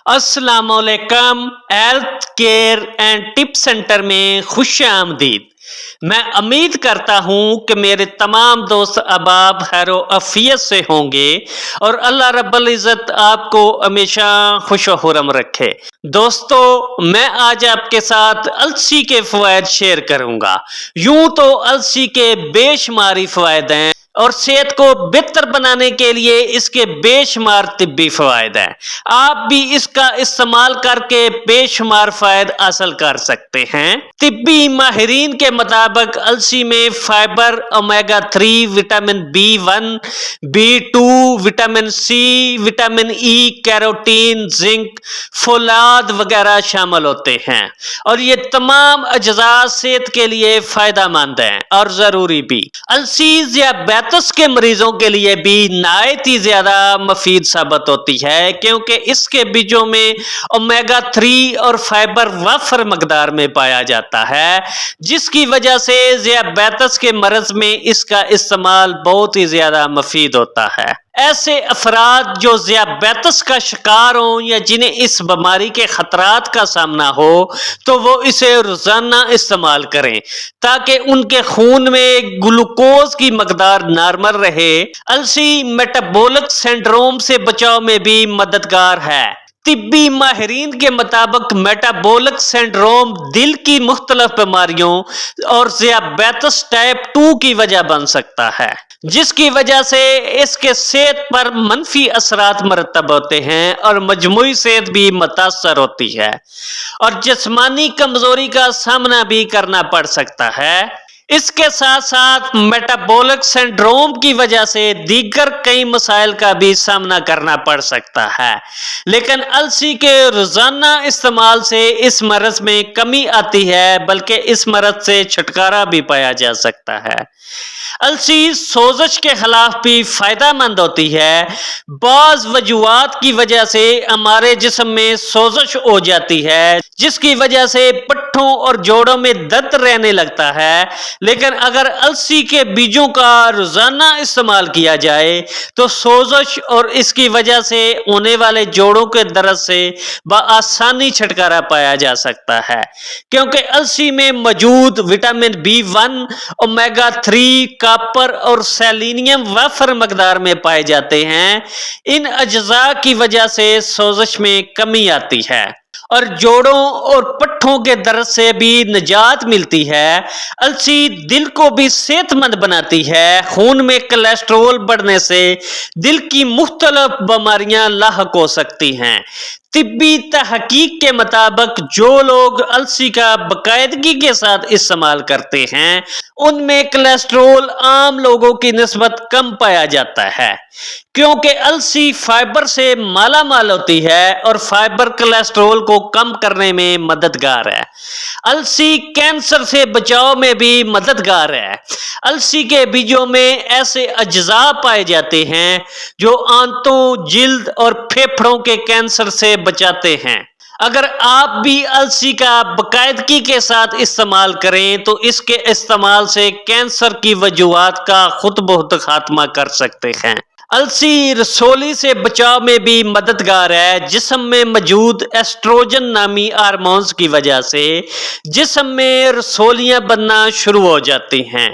अस्सलाम वालेकुम। Health care and tip centre में खुश आमदीद। मैं उम्मीद करता हूँ कि मेरे तमाम दोस्त अहबाब खैरो अफियत से होंगे और अल्लाह रब्बुल इज़्ज़त आपको हमेशा खुश व खुर्रम रखे। दोस्तों, मैं आज आपके साथ अलसी के फ़वाइद शेयर करूँगा। यूँ तो अलसी के बेशुमारी फ़वाइद हैं और सेहत को बेहतर बनाने के लिए इसके बेशुमार तिब्बी फ़वाइद हैं। आप भी इसका इस्तेमाल करके बेशुमार फ़ायदे हासिल कर सकते हैं। तिब्बी माहिरीन के मुताबिक अलसी में fibre, omega 3, vitamin B1, B2, vitamin C, vitamin E, carotene, zinc, फोलाद वगैरह शामिल होते हैं और ये तमाम अज्जा सेहत के लिए फायदेमंद हैं और जरूरी भी। अलसी ज़ियाबैतस के मरीजों के लिए भी नायत ही ज्यादा मुफीद साबित होती है क्योंकि इसके बीजों में ओमेगा 3 और फाइबर वाफर मकदार में पाया जाता है, जिसकी वजह से ज़ियाबैतस के मर्ज में इसका इस्तेमाल बहुत ही ज्यादा मुफीद होता है। ऐसे अफराद जो ज़ियाबैतस का शिकार हों या जिन्हें इस बीमारी के खतरात का सामना हो तो वो इसे रोजाना इस्तेमाल करें ताकि उनके खून में ग्लूकोज की मकदार नॉर्मल रहे। अलसी मेटाबॉलिक सिंड्रोम से बचाव में भी मददगार है। तिब्बी माहिरीन के मुताबिक मेटाबॉलिक सिंड्रोम दिल की मुख्तलिफ बीमारियों और ज़ियाबैतस टाइप 2 की वजह बन सकता है, जिसकी वजह से इसके सेहत पर मनफी असरात मरतब होते हैं और मजमूई सेहत भी मुतासर होती है और जिस्मानी कमजोरी का सामना भी करना पड़ सकता है। इसके साथ साथ मेटाबॉलिक सिंड्रोम की वजह से दीगर कई मसाइल का भी सामना करना पड़ सकता है, लेकिन अलसी के रोजाना इस्तेमाल से इस मर्ज में कमी आती है, बल्कि इस मर्ज से छुटकारा भी पाया जा सकता है। अलसी सोजश के खिलाफ भी फायदेमंद होती है। बाज वजूहात की वजह से हमारे जिस्म में सोजश हो जाती है, जिसकी वजह से पट्ठों और जोड़ों में दर्द रहने लगता है, लेकिन अगर अलसी के बीजों का रोजाना इस्तेमाल किया जाए तो सोजश और इसकी वजह से होने वाले जोड़ों के दर्द से बआसानी छुटकारा पाया जा सकता है, क्योंकि अलसी में मौजूद विटामिन B1, ओमेगा 3, कॉपर और सेलेनियम वाफर मकदार में पाए जाते हैं। इन अज्जा की वजह से सोजश में कमी आती है और जोड़ों और पट्ठों के दर्द से भी निजात मिलती है। अलसी दिल को भी सेहतमंद बनाती है। खून में कोलेस्ट्रॉल बढ़ने से दिल की मुख्तलिफ बीमारियां लाहक हो सकती हैं। तिब्बी तहकीक के मुताबिक जो लोग अलसी का बाकायदगी के साथ इस्तेमाल करते हैं उनमें कोलेस्ट्रॉल आम लोगों की निस्बत कम पाया जाता है, क्योंकि अलसी फाइबर से माला माल होती है और फाइबर कोलेस्ट्रॉल को कम करने में मददगार है। अलसी कैंसर से बचाव में भी मददगार है। अलसी के बीजों में ऐसे अज्जा पाए जाते हैं जो आंतों, जिल्द और फेफड़ों के कैंसर से बचाते हैं। अगर आप भी अलसी का बाकायदगी के साथ इस्तेमाल करें तो इसके इस्तेमाल से कैंसर की वजूहात का खुद बहुत खात्मा कर सकते हैं। अलसी रसोली से बचाव में भी मददगार है। जिस्म में मौजूद एस्ट्रोजन नामी हार्मोन्स की वजह से जिस्म में रसोलियां बनना शुरू हो जाती हैं।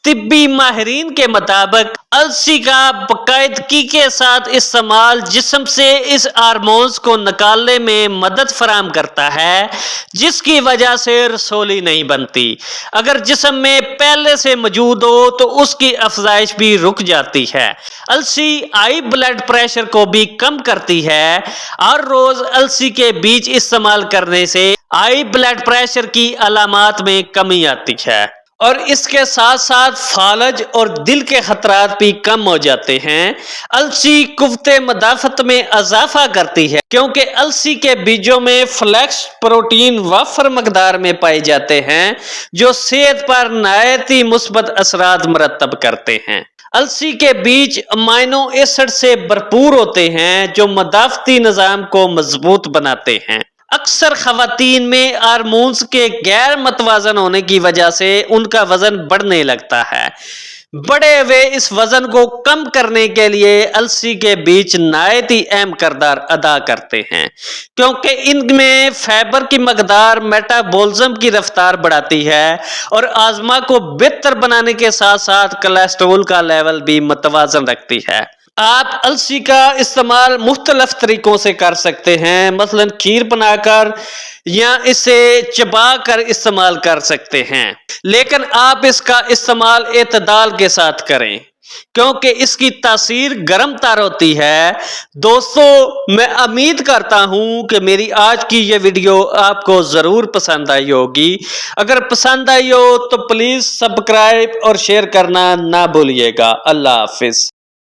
तिब्बी माहिरीन के मुताबिक अलसी का बाकायदगी के साथ इस्तेमाल जिस्म से इस हार्मोन्स को निकालने में मदद फराहम करता है, जिसकी वजह से रसोली नहीं बनती। अगर जिस्म में पहले से मौजूद हो तो उसकी अफजाइश भी रुक जाती है। अलसी हाई ब्लड प्रेशर को भी कम करती है। हर रोज अलसी के बीज इस्तेमाल करने से हाई ब्लड प्रेशर की अलामात में कमी आती है और इसके साथ साथ फालज और दिल के खतरात भी कम हो जाते हैं। अलसी कुव्वते मदाफत में इजाफा करती है, क्योंकि अलसी के बीजों में फ्लेक्स प्रोटीन वाफर मकदार में पाए जाते हैं जो सेहत पर नायत ही मुस्बत असरात मरतब करते हैं। अलसी के बीज अमाइनो एसिड से भरपूर होते हैं जो मदाफती निजाम को मजबूत बनाते हैं। अक्सर खवातीन में हार्मोन्स के गैर मतवाजन होने की वजह से उनका वजन बढ़ने लगता है। بڑے ہوئے اس وزن کو کم کرنے کے لیے السی کے بیج نہایت ہی اہم کردار ادا کرتے ہیں، کیونکہ ان میں فائبر کی مقدار میٹابولزم کی رفتار بڑھاتی ہے اور ہاضمہ کو بہتر بنانے کے ساتھ ساتھ کولیسٹرول کا لیول بھی متوازن رکھتی ہے۔ آپ السی کا استعمال مختلف طریقوں سے کر سکتے ہیں، مثلا کھیر بنا کر یا اسے چبا کر استعمال کر سکتے ہیں، لیکن آپ اس کا استعمال اعتدال کے ساتھ کریں کیونکہ اس کی تاثیر گرم تار ہوتی ہے۔ دوستو، میں امید کرتا ہوں کہ میری آج کی یہ ویڈیو آپ کو ضرور پسند آئی ہوگی۔ اگر پسند آئی ہو تو پلیز سبسکرائب اور شیئر کرنا نہ بھولیے گا۔ اللہ حافظ۔